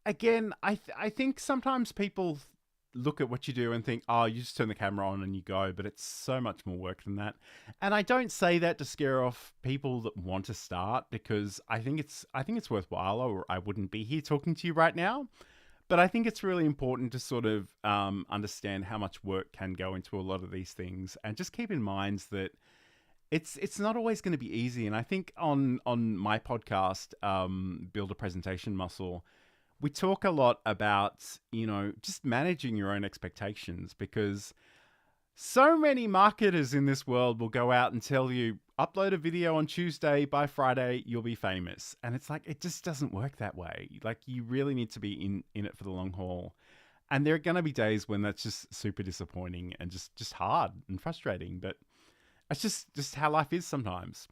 again, I think sometimes people look at what you do and think, oh, you just turn the camera on and you go, but it's so much more work than that. And I don't say that to scare off people that want to start, because I think it's worthwhile, or I wouldn't be here talking to you right now. But I think it's really important to sort of understand how much work can go into a lot of these things, and just keep in mind that it's not always going to be easy. And I think on my podcast, Build a Presentation Muscle, we talk a lot about, just managing your own expectations, because so many marketers in this world will go out and tell you, upload a video on Tuesday, by Friday, you'll be famous. And it's like, it just doesn't work that way. Like, you really need to be in it for the long haul. And there are going to be days when that's just super disappointing and just hard and frustrating. But it's just how life is sometimes.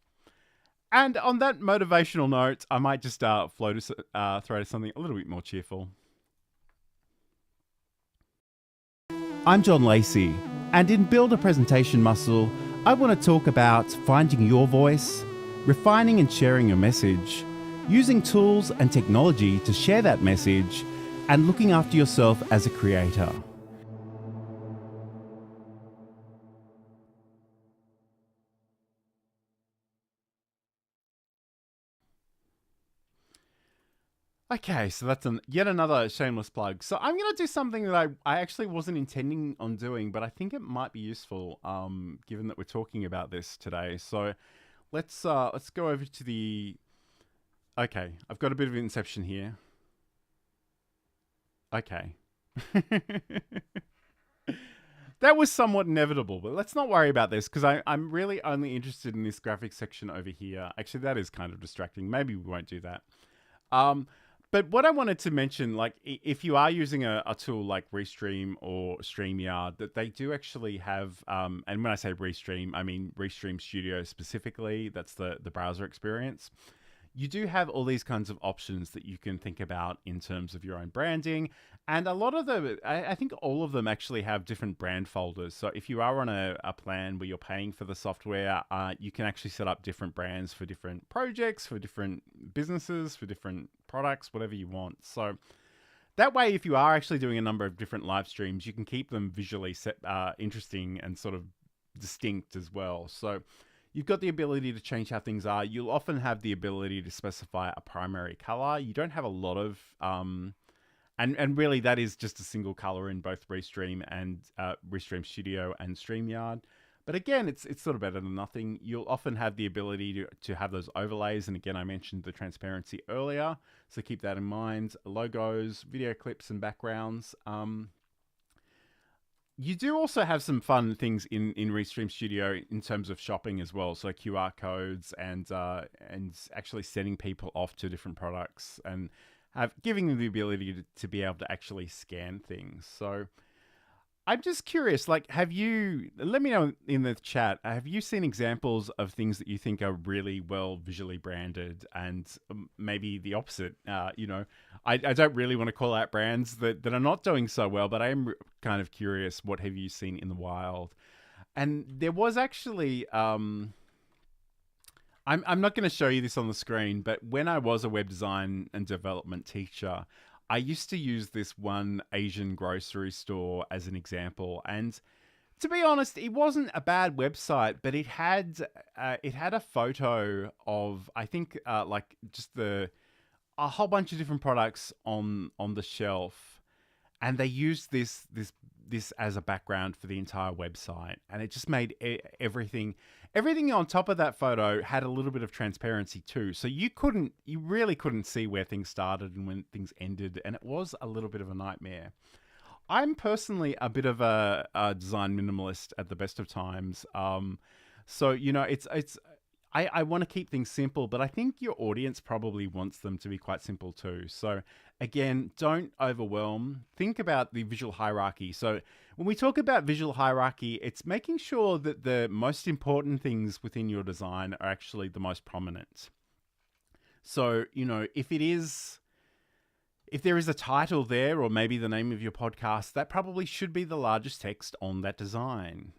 And on that motivational note, I might just throw to something a little bit more cheerful. I'm John Lacey, and in Build a Presentation Muscle, I want to talk about finding your voice, refining and sharing your message, using tools and technology to share that message, and looking after yourself as a creator. Okay, so that's yet another shameless plug. So I'm going to do something that I actually wasn't intending on doing, but I think it might be useful, given that we're talking about this today. So let's go over to the... Okay, I've got a bit of inception here. Okay. That was somewhat inevitable, but let's not worry about this, because I'm really only interested in this graphics section over here. Actually, that is kind of distracting. Maybe we won't do that. But what I wanted to mention, like, if you are using a tool like Restream or StreamYard, that they do actually have, and when I say Restream, I mean Restream Studio specifically. That's the browser experience. You do have all these kinds of options that you can think about in terms of your own branding. And a lot of them, I think all of them actually have different brand folders. So if you are on a plan where you're paying for the software, you can actually set up different brands for different projects, for different businesses, for different products, whatever you want. So that way, if you are actually doing a number of different live streams, you can keep them visually interesting and sort of distinct as well. So you've got the ability to change how things are. You'll often have the ability to specify a primary color. You don't have a lot of, and really that is just a single color in both Restream and Restream Studio and StreamYard. But again, it's sort of better than nothing. You'll often have the ability to have those overlays. And again, I mentioned the transparency earlier, so keep that in mind. Logos, video clips, and backgrounds. You do also have some fun things in Restream Studio in terms of shopping as well. So QR codes and actually sending people off to different products and giving them the ability to be able to actually scan things. So I'm just curious, like, let me know in the chat, have you seen examples of things that you think are really well visually branded, and maybe the opposite? I don't really want to call out brands that are not doing so well, but I am kind of curious, what have you seen in the wild? And there was actually, I'm not going to show you this on the screen, but when I was a web design and development teacher, I used to use this one Asian grocery store as an example, and to be honest, it wasn't a bad website, but it had a photo of, I think, like just a whole bunch of different products on the shelf, and they used this this as a background for the entire website, and it just made everything on top of that photo had a little bit of transparency too. So you really couldn't see where things started and when things ended, and it was a little bit of a nightmare. I'm personally a bit of a design minimalist at the best of times. So I want to keep things simple, but I think your audience probably wants them to be quite simple too. So again, don't overwhelm. Think about the visual hierarchy. So when we talk about visual hierarchy, it's making sure that the most important things within your design are actually the most prominent. So, if there is a title there, or maybe the name of your podcast, that probably should be the largest text on that design.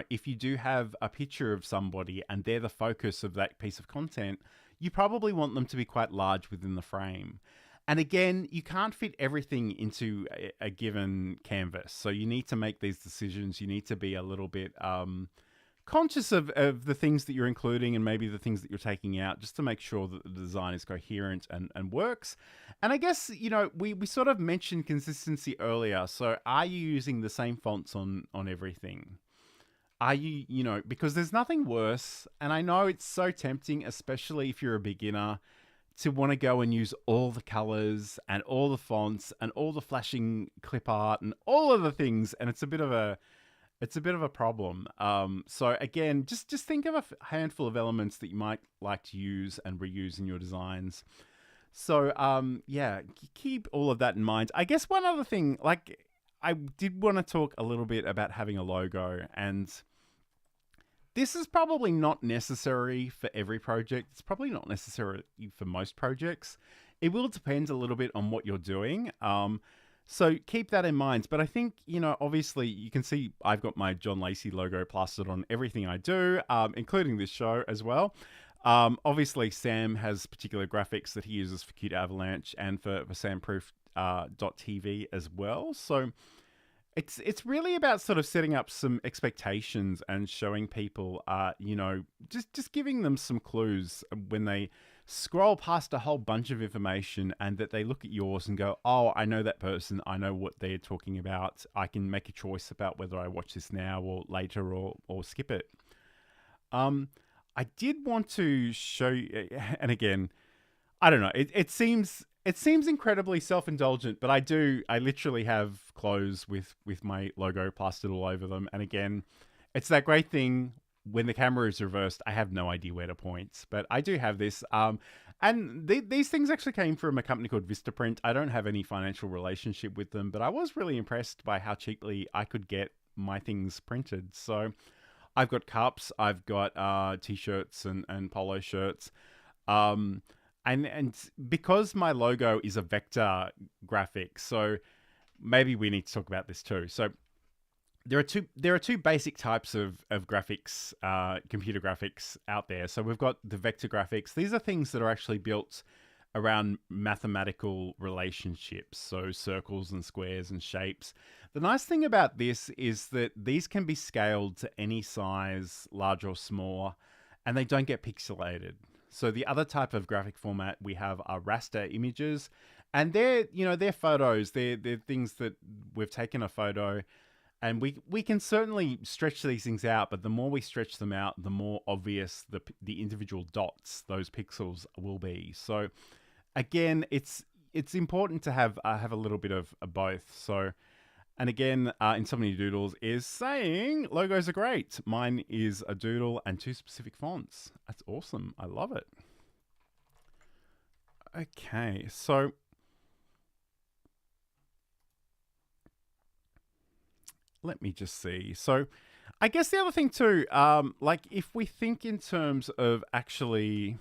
If you do have a picture of somebody and they're the focus of that piece of content, you probably want them to be quite large within the frame. And again, you can't fit everything into a given canvas. So you need to make these decisions. You need to be a little bit conscious of the things that you're including and maybe the things that you're taking out, just to make sure that the design is coherent and works. And I guess, we sort of mentioned consistency earlier. So are you using the same fonts on everything? Are you, because there's nothing worse. And I know it's so tempting, especially if you're a beginner, to want to go and use all the colors and all the fonts and all the flashing clip art and all of the things. And it's a bit of a problem. So again, just think of a handful of elements that you might like to use and reuse in your designs. So keep all of that in mind. I guess one other thing, like I did want to talk a little bit about having a logo, and this is probably not necessary for every project. It's probably not necessary for most projects. It will depend a little bit on what you're doing. So keep that in mind. But I think, obviously you can see I've got my John Lacey logo plastered on everything I do, including this show as well. Obviously, Sam has particular graphics that he uses for Cute Avalanche and for samproof.tv as well. So it's really about sort of setting up some expectations and showing people, just giving them some clues when they scroll past a whole bunch of information and that they look at yours and go, oh, I know that person. I know what they're talking about. I can make a choice about whether I watch this now or later or skip it. I did want to show you, and again, I don't know. It seems incredibly self-indulgent, but I literally have clothes with my logo plastered all over them. And again, it's that great thing when the camera is reversed, I have no idea where to point, but I do have this. And these things actually came from a company called Vistaprint. I don't have any financial relationship with them, but I was really impressed by how cheaply I could get my things printed. So I've got cups, I've got t-shirts and polo shirts. And because my logo is a vector graphic, so maybe we need to talk about this too. So there are two basic types of graphics, computer graphics out there. So we've got the vector graphics. These are things that are actually built around mathematical relationships, so circles and squares and shapes. The nice thing about this is that these can be scaled to any size, large or small, and they don't get pixelated. So the other type of graphic format we have are raster images, and they're photos. They're things that we've taken a photo, and we can certainly stretch these things out, but the more we stretch them out, the more obvious the individual dots, those pixels, will be. So again, it's important to have a little bit of both. So, and again, in so many doodles is saying logos are great. Mine is a doodle and 2 specific fonts. That's awesome. I love it. Okay, so let me just see. So I guess the other thing too, like if we think in terms of actually,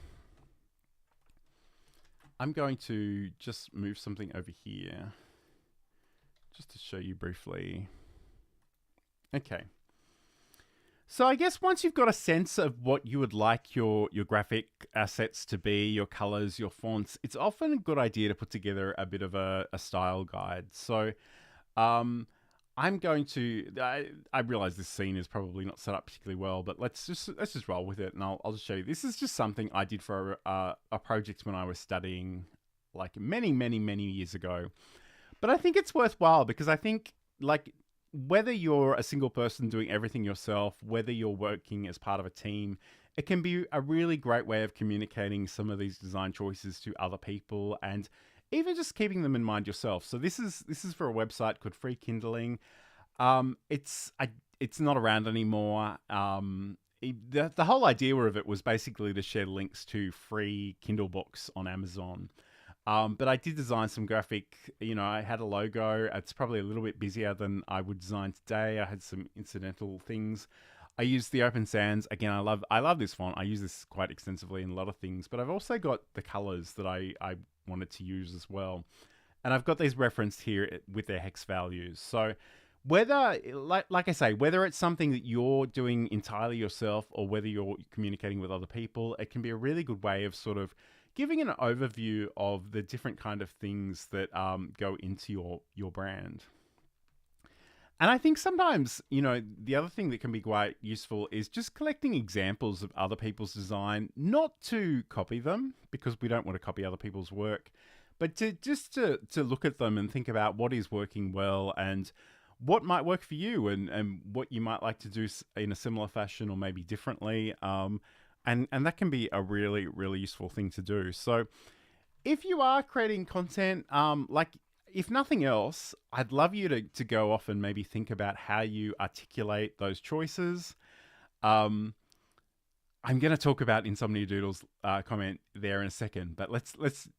I'm going to just move something over here just to show you briefly. Okay. So I guess once you've got a sense of what you would like your graphic assets to be, your colors, your fonts, it's often a good idea to put together a bit of a style guide. So I'm going to, I realize this scene is probably not set up particularly well, but let's just roll with it, and I'll just show you. This is just something I did for a project when I was studying, like many years ago. But I think it's worthwhile because I think, like, whether you're a single person doing everything yourself, whether you're working as part of a team, it can be a really great way of communicating some of these design choices to other people and even just keeping them in mind yourself. So this is for a website called Free Kindling. It's not around anymore. The whole idea of it was basically to share links to free Kindle books on Amazon. But I did design some graphic, I had a logo. It's probably a little bit busier than I would design today. I had some incidental things. I used the Open Sans. Again, I love this font. I use this quite extensively in a lot of things, but I've also got the colors that I wanted to use as well. And I've got these referenced here with their hex values. So whether, like I say, whether it's something that you're doing entirely yourself or whether you're communicating with other people, it can be a really good way of sort of giving an overview of the different kind of things that go into your brand. And I think sometimes, the other thing that can be quite useful is just collecting examples of other people's design, not to copy them because we don't want to copy other people's work, but to look at them and think about what is working well and what might work for you and what you might like to do in a similar fashion or maybe differently. And that can be a really, really useful thing to do. So if you are creating content, if nothing else, I'd love you to go off and maybe think about how you articulate those choices. I'm going to talk about Insomnia Doodle's comment there in a second, but let's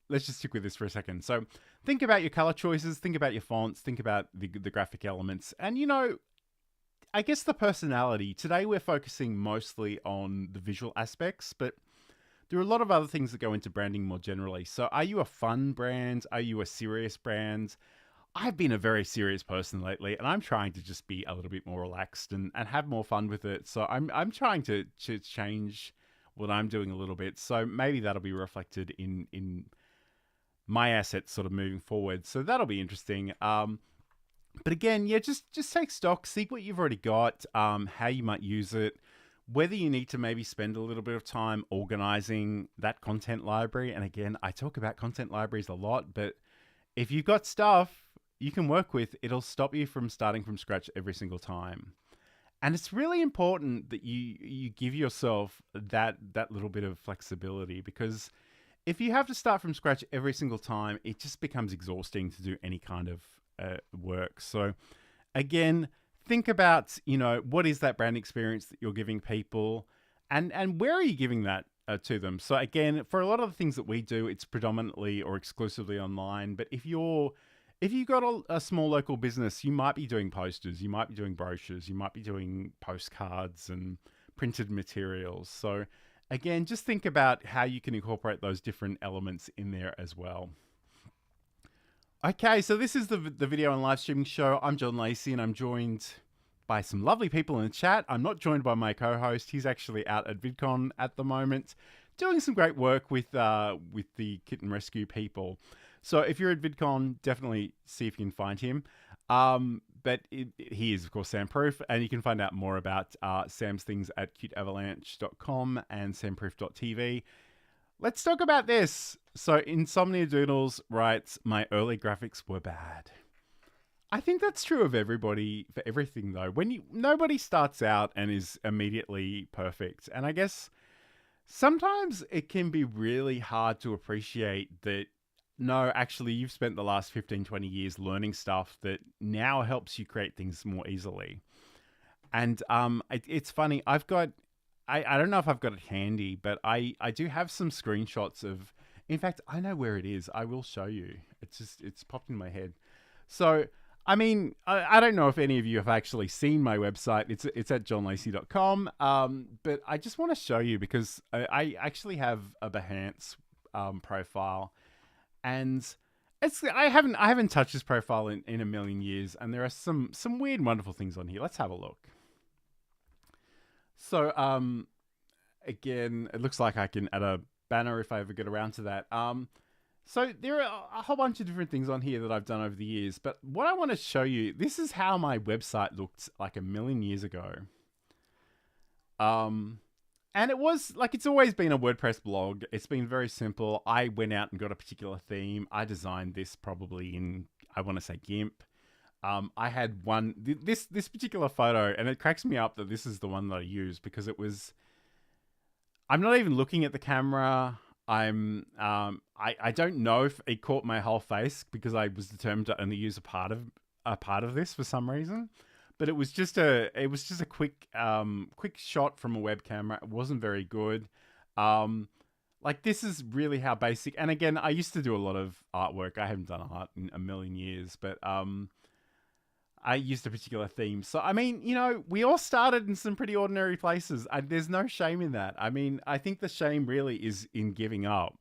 just stick with this for a second. So think about your color choices, think about your fonts, think about the graphic elements, and I guess the personality. Today we're focusing mostly on the visual aspects, but there are a lot of other things that go into branding more generally. So are you a fun brand? Are you a serious brand? I've been a very serious person lately, and I'm trying to just be a little bit more relaxed and have more fun with it. So I'm trying to change what I'm doing a little bit. So maybe that'll be reflected in my assets sort of moving forward. So that'll be interesting. But again, yeah, just take stock, see what you've already got, how you might use it, whether you need to maybe spend a little bit of time organizing that content library. And again, I talk about content libraries a lot, but if you've got stuff you can work with, it'll stop you from starting from scratch every single time. And it's really important that you give yourself that little bit of flexibility, because if you have to start from scratch every single time, it just becomes exhausting to do any kind of work. So again, think about, what is that brand experience that you're giving people, and where are you giving that to them? So again, for a lot of the things that we do, it's predominantly or exclusively online. But if you've got a small local business, you might be doing posters, you might be doing brochures, you might be doing postcards and printed materials. So again, just think about how you can incorporate those different elements in there as well. Okay, so this is the video and live streaming show. I'm John Lacey, and I'm joined by some lovely people in the chat. I'm not joined by my co-host. He's actually out at VidCon at the moment, doing some great work with the kitten rescue people. So if you're at VidCon, definitely see if you can find him. But he is, of course, Sam Proof, and you can find out more about Sam's things at cuteavalanche.com and samproof.tv. Let's talk about this. So Insomnia Doodles writes, my early graphics were bad. I think that's true of everybody for everything, though. Nobody starts out and is immediately perfect. And I guess sometimes it can be really hard to appreciate that, no, actually, you've spent the last 15, 20 years learning stuff that now helps you create things more easily. And it's funny, I've got... I don't know if I've got it handy, but I do have some screenshots of... In fact, I know where it is. I will show you. It's popped in my head. So, I mean, I don't know if any of you have actually seen my website. It's at johnlacey.com. But I just want to show you because I actually have a Behance profile, and I haven't touched this profile in a million years, and there are some weird, wonderful things on here. Let's have a look. So, again, it looks like I can add a banner if I ever get around to that. So there are a whole bunch of different things on here that I've done over the years. But what I want to show you, this is how my website looked like a million years ago. And it was like, it's always been a WordPress blog. It's been very simple. I went out and got a particular theme. I designed this probably in, I want to say GIMP. I had one this particular photo, and it cracks me up that this is the one that I used because it was. I'm not even looking at the camera. I don't know if it caught my whole face because I was determined to only use a part of this for some reason. But it was just a quick shot from a web camera. It wasn't very good. Like this is really how basic. And again, I used to do a lot of artwork. I haven't done art in a million years, but I used a particular theme. So, I mean, you know, we all started in some pretty ordinary places. There's no shame in that. I mean, I think the shame really is in giving up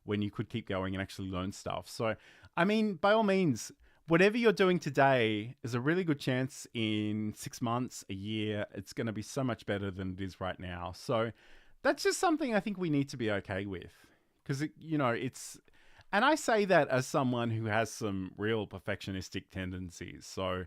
when you could keep going and actually learn stuff. So, I mean, by all means, whatever you're doing today is a really good chance in 6 months, a year, it's going to be so much better than it is right now. So, that's just something I think we need to be okay with. Because, you know, it's... And I say that as someone who has some real perfectionistic tendencies. So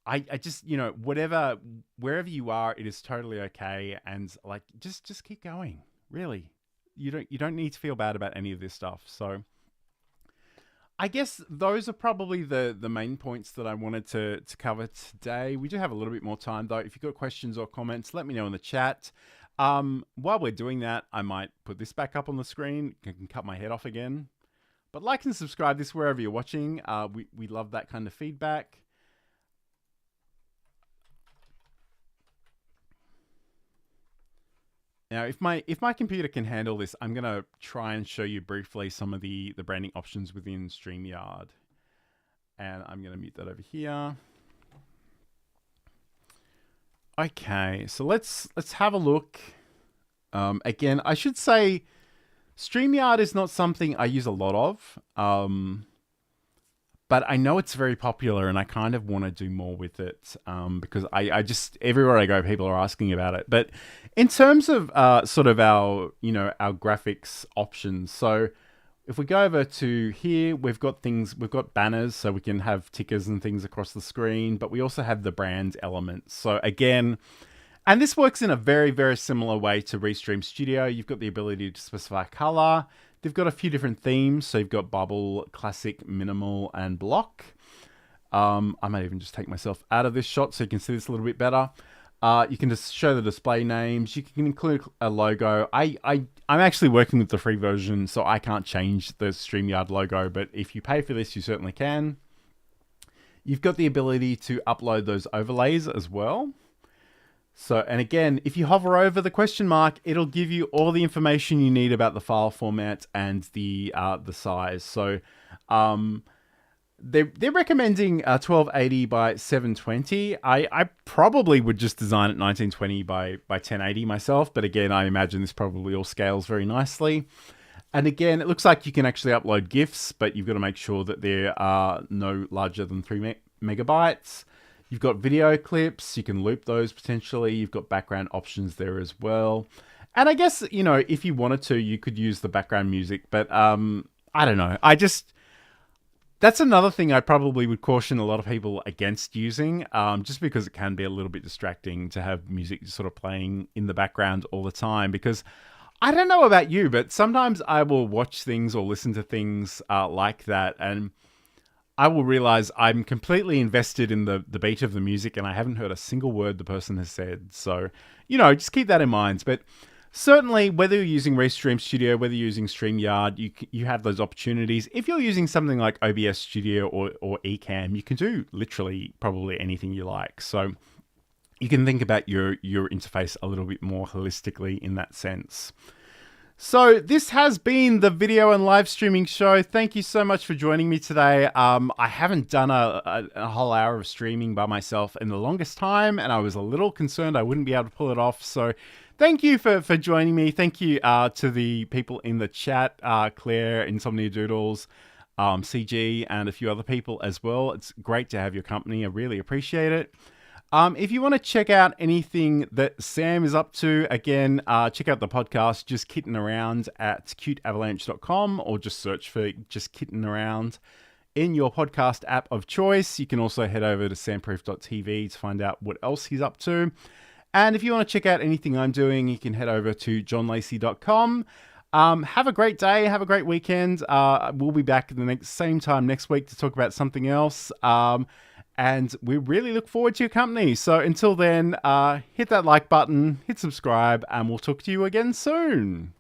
I just, you know, wherever you are, it is totally okay. And like, just keep going. Really. You don't need to feel bad about any of this stuff. So I guess those are probably the main points that I wanted to cover today. We do have a little bit more time though. If you've got questions or comments, let me know in the chat. While we're doing that, I might put this back up on the screen. I can cut my head off again. But like and subscribe this wherever you're watching. We love that kind of feedback. Now, if my computer can handle this, I'm going to try and show you briefly some of the branding options within StreamYard. And I'm going to mute that over here. Okay, so let's have a look. Again, I should say StreamYard is not something I use a lot of, but I know it's very popular and I kind of want to do more with it because I just, everywhere I go, people are asking about it. But in terms of sort of our graphics options, so if we go over to here, we've got banners, so we can have tickers and things across the screen, but we also have the brand elements. So again, and this works in a very, very similar way to Restream Studio. You've got the ability to specify color. They've got a few different themes. So you've got bubble, classic, minimal, and block. I might even just take myself out of this shot so you can see this a little bit better. You can just show the display names. You can include a logo. I'm actually working with the free version, so I can't change the StreamYard logo. But if you pay for this, you certainly can. You've got the ability to upload those overlays as well. So, and again, if you hover over the question mark, it'll give you all the information you need about the file format and the size. So, they're recommending 1280 by 720. I probably would just design it 1920 by 1080 myself, but again, I imagine this probably all scales very nicely. And again, it looks like you can actually upload GIFs, but you've got to make sure that they are no larger than 3 megabytes. You've got video clips, you can loop those potentially. You've got background options there as well. And I guess, you know, if you wanted to, you could use the background music, but I don't know. That's another thing I probably would caution a lot of people against using, just because it can be a little bit distracting to have music sort of playing in the background all the time. Because I don't know about you, but sometimes I will watch things or listen to things like that, and I will realize I'm completely invested in the beat of the music and I haven't heard a single word the person has said. So, you know, just keep that in mind. But certainly, whether you're using Restream Studio, whether you're using StreamYard, you have those opportunities. If you're using something like OBS Studio or Ecamm, you can do literally probably anything you like. So you can think about your interface a little bit more holistically in that sense. So this has been the video and live streaming show. Thank you so much for joining me today. I haven't done a whole hour of streaming by myself in the longest time, and I was a little concerned I wouldn't be able to pull it off. So thank you for joining me. Thank you to the people in the chat, Claire, Insomnia Doodles, CG, and a few other people as well. It's great to have your company. I really appreciate it. If you want to check out anything that Sam is up to, again, check out the podcast, Just Kitten Around, at cuteavalanche.com, or just search for Just Kitten Around in your podcast app of choice. You can also head over to samproof.tv to find out what else he's up to. And if you want to check out anything I'm doing, you can head over to johnlacey.com. Have a great day. Have a great weekend. We'll be back at the same time next week to talk about something else. And we really look forward to your company. So until then, hit that like button, hit subscribe, and we'll talk to you again soon.